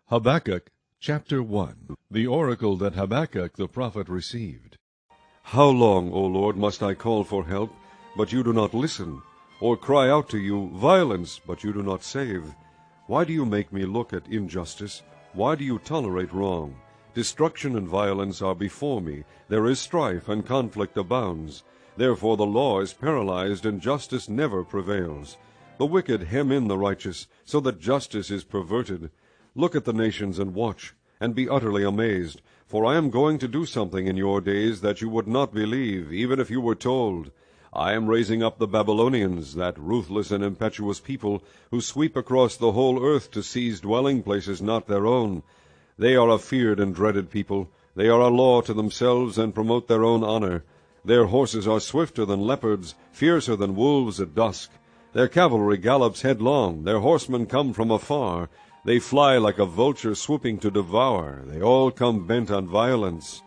Habakkuk chapter 1. The oracle that Habakkuk the prophet received. How long, O Lord, must I call for help, but you do not listen, or cry out to you violence, but you do not save? Why do you make me look at injustice? Why do you tolerate wrong? Destruction and violence are before me. There is strife, and conflict abounds. Therefore the law is paralyzed, and justice never prevails. The wicked hem in the righteous, so that justice is perverted. Look at the nations and watch, and be utterly amazed, for I am going to do something in your days that you would not believe, even if you were told. I am raising up the Babylonians, that ruthless and impetuous people, who sweep across the whole earth to seize dwelling places not their own. They are a feared and dreaded people. They are a law to themselves, and promote their own honor. Their horses are swifter than leopards, fiercer than wolves at dusk. Their cavalry gallops headlong, their horsemen come from afar. They fly like a vulture swooping to devour. They all come bent on violence.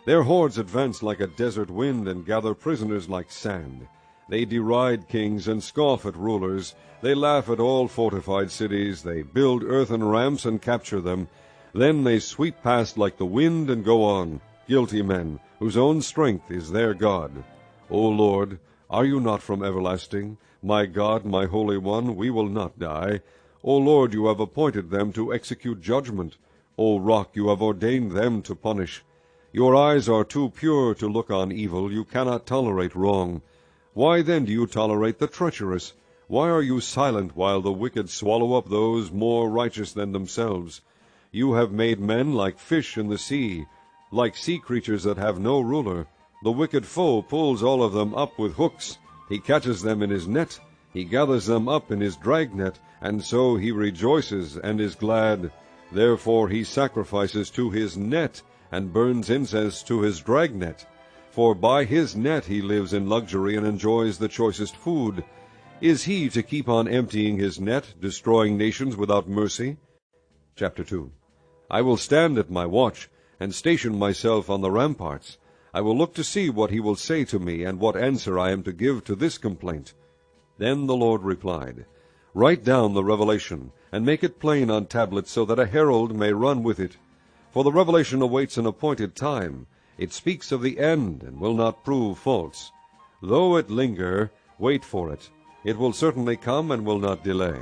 Their hordes advance like a desert wind, and gather prisoners like sand. They deride kings and scoff at rulers. They laugh at all fortified cities. They build earthen ramps and capture them. Then they sweep past like the wind and go on, guilty men, whose own strength is their God. O Lord, are you not from everlasting? My God, my Holy One, we will not die. O Lord, you have appointed them to execute judgment. O Rock, you have ordained them to punish. Your eyes are too pure to look on evil. You cannot tolerate wrong. Why then do you tolerate the treacherous? Why are you silent while the wicked swallow up those more righteous than themselves? You have made men like fish in the sea, like sea creatures that have no ruler. The wicked foe pulls all of them up with hooks. He catches them in his net. He gathers them up in his dragnet, and so he rejoices and is glad. Therefore he sacrifices to his net, and burns incense to his dragnet. For by his net he lives in luxury and enjoys the choicest food. Is he to keep on emptying his net, destroying nations without mercy? Chapter 2. I will stand at my watch, and station myself on the ramparts. I will look to see what he will say to me, and what answer I am to give to this complaint. Then the Lord replied, Write down the revelation, and make it plain on tablets, so that a herald may run with it. For the revelation awaits an appointed time. It speaks of the end, and will not prove false. Though it linger, wait for it. It will certainly come, and will not delay.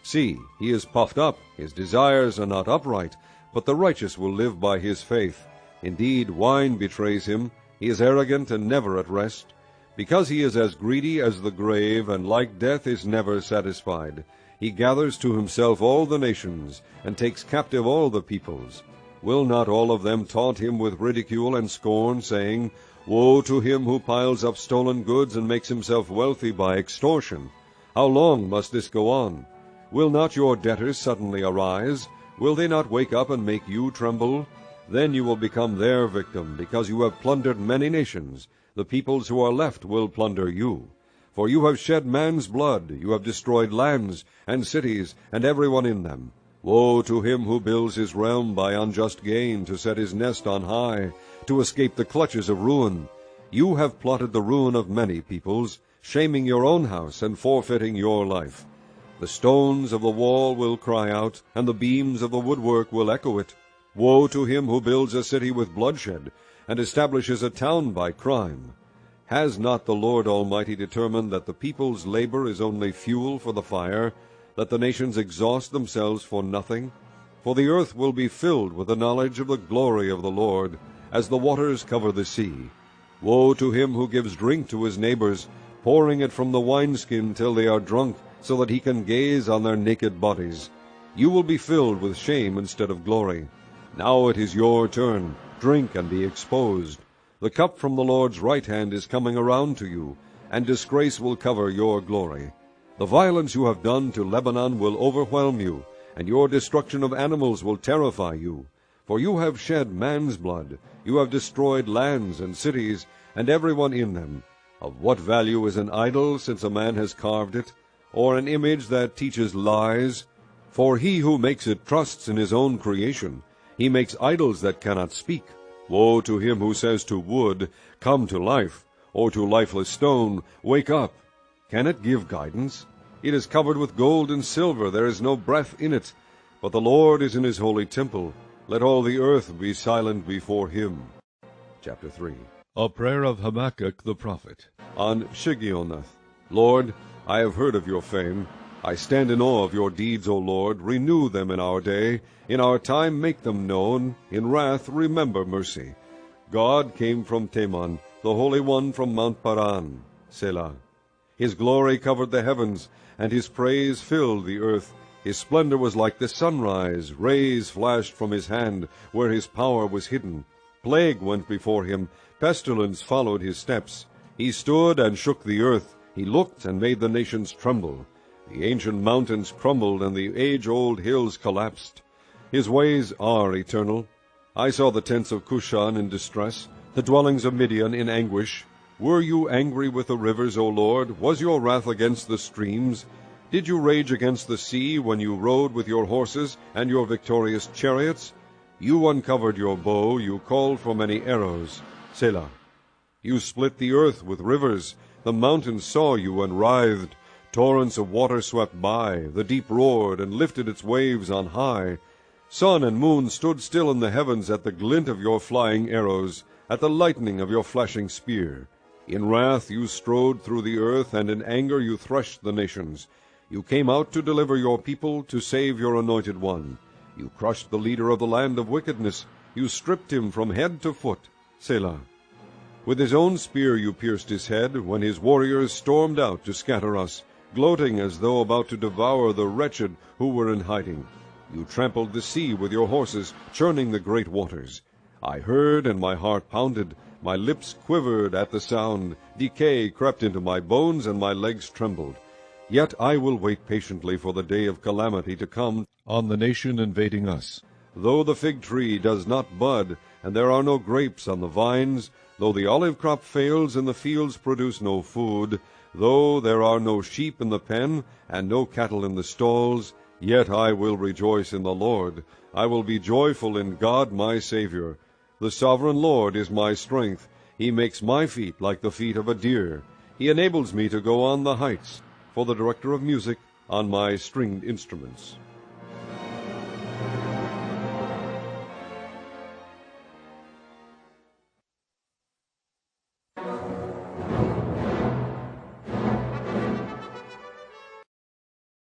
See, he is puffed up, his desires are not upright, but the righteous will live by his faith. Indeed, wine betrays him. He is arrogant and never at rest. Because he is as greedy as the grave, and like death is never satisfied. He gathers to himself all the nations, and takes captive all the peoples. Will not all of them taunt him with ridicule and scorn, saying, Woe to him who piles up stolen goods and makes himself wealthy by extortion? How long must this go on? Will not your debtors suddenly arise? Will they not wake up and make you tremble? Then you will become their victim, because you have plundered many nations. The peoples who are left will plunder you. For you have shed man's blood, you have destroyed lands and cities, and everyone in them. Woe to him who builds his realm by unjust gain, to set his nest on high, to escape the clutches of ruin. You have plotted the ruin of many peoples, shaming your own house and forfeiting your life. The stones of the wall will cry out, and the beams of the woodwork will echo it. Woe to him who builds a city with bloodshed, and establishes a town by crime. Has not the Lord Almighty determined that the people's labor is only fuel for the fire, that the nations exhaust themselves for nothing? For the earth will be filled with the knowledge of the glory of the Lord, as the waters cover the sea. Woe to him who gives drink to his neighbors, pouring it from the wineskin till they are drunk, so that he can gaze on their naked bodies. You will be filled with shame instead of glory. Now it is your turn. Drink and be exposed. The cup from the Lord's right hand is coming around to you, and disgrace will cover your glory. The violence you have done to Lebanon will overwhelm you, and your destruction of animals will terrify you. For you have shed man's blood. You have destroyed lands and cities, and everyone in them. Of what value is an idol, since a man has carved it, or an image that teaches lies? For he who makes it trusts in his own creation. He makes idols that cannot speak. Woe to him who says to wood, Come to life, or to lifeless stone, Wake up. Can it give guidance? It is covered with gold and silver. There is no breath in it. But the Lord is in his holy temple. Let all the earth be silent before him. Chapter 3. A prayer of Habakkuk the prophet. On Shigionoth. Lord, I have heard of your fame. I stand in awe of your deeds, O Lord. Renew them in our day. In our time make them known. In wrath remember mercy. God came from Teman, the Holy One from Mount Paran. Selah. His glory covered the heavens, and his praise filled the earth. His splendor was like the sunrise. Rays flashed from his hand, where his power was hidden. Plague went before him. Pestilence followed his steps. He stood and shook the earth. He looked and made the nations tremble. The ancient mountains crumbled, and the age-old hills collapsed. His ways are eternal. I saw the tents of Cushan in distress, the dwellings of Midian in anguish. Were you angry with the rivers, O Lord? Was your wrath against the streams? Did you rage against the sea when you rode with your horses and your victorious chariots? You uncovered your bow, you called for many arrows. Selah. You split the earth with rivers. The mountains saw you and writhed. Torrents of water swept by. The deep roared and lifted its waves on high. Sun and moon stood still in the heavens at the glint of your flying arrows, at the lightning of your flashing spear. In wrath you strode through the earth, and in anger you threshed the nations. You came out to deliver your people, to save your anointed one. You crushed the leader of the land of wickedness. You stripped him from head to foot. Selah. With his own spear you pierced his head, when his warriors stormed out to scatter us, gloating as though about to devour the wretched who were in hiding. You trampled the sea with your horses, churning the great waters. I heard, and my heart pounded. My lips quivered at the sound. Decay crept into my bones, and my legs trembled. Yet I will wait patiently for the day of calamity to come On the nation invading us. Though the fig tree does not bud, and there are no grapes on the vines, though the olive crop fails, and the fields produce no food, though there are no sheep in the pen, and no cattle in the stalls, yet I will rejoice in the Lord. I will be joyful in God my Savior. The sovereign Lord is my strength. He makes my feet like the feet of a deer. He enables me to go on the heights. For the director of music, on my stringed instruments.